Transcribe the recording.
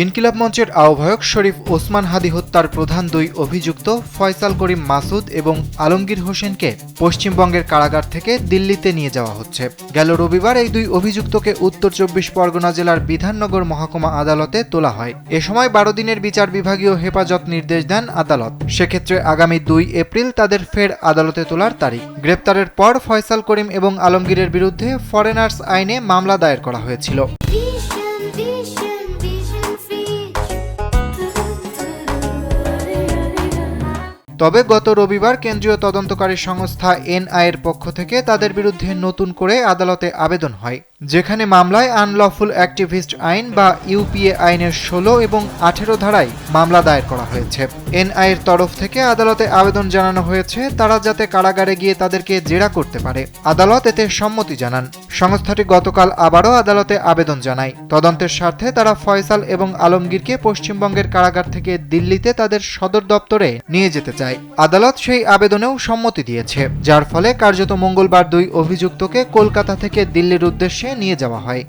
ইনকিলাব মঞ্চের আহ্বায়ক শরীফ ওসমান হাদী হত্যার প্রধান দুই অভিযুক্ত ফয়সাল করিম মাসুদ এবং আলমগীর হোসেনকে পশ্চিমবঙ্গের কারাগার থেকে দিল্লিতে নিয়ে যাওয়া হচ্ছে। গেল রবিবার এই দুই অভিযুক্তকে উত্তর ২৪ পরগনা জেলার বিধাননগর মহকুমা আদালতে তোলা হয়। এ সময় ১২ দিনের বিচার বিভাগীয় হেফাজত নির্দেশ দেন আদালত। সেক্ষেত্রে আগামী ২ এপ্রিল তাদের ফের আদালতে তোলার তারিখ। গ্রেপ্তারের পর ফয়সাল করিম এবং আলমগীরের বিরুদ্ধে ফরেনার্স আইনে মামলা দায়ের করা হয়েছিল। তবে গত রবিবার কেন্দ্রীয় তদন্তকারী সংস্থা এনআইএর পক্ষ থেকে তাদের বিরুদ্ধে নতুন করে আদালতে আবেদন হয়, যেখানে মামলায় আনলফুল অ্যাক্টিভিস্ট আইন বা ইউপিএ আইনের ১৬ এবং ১৮ ধারায় মামলা দায়ের করা হয়েছে। এনআইএর তরফ থেকে আদালতে আবেদন জানানো হয়েছে তারা যাতে কারাগারে গিয়ে তাদেরকে জেরা করতে পারে। আদালত এতে সম্মতি জানান। সংস্থাটি গতকাল আবারও আদালতে আবেদন জানায়। তদন্তের স্বার্থে তারা ফয়সাল এবং আলমগীরকে পশ্চিমবঙ্গের কারাগার থেকে দিল্লিতে তাদের সদর দপ্তরে নিয়ে যেতে চায়। আদালত সেই আবেদনেও সম্মতি দিয়েছে, যার ফলে কার্যত মঙ্গলবার দুই অভিযুক্তকে কলকাতা থেকে দিল্লির উদ্দেশ্যে নিয়ে যাওয়া হয়।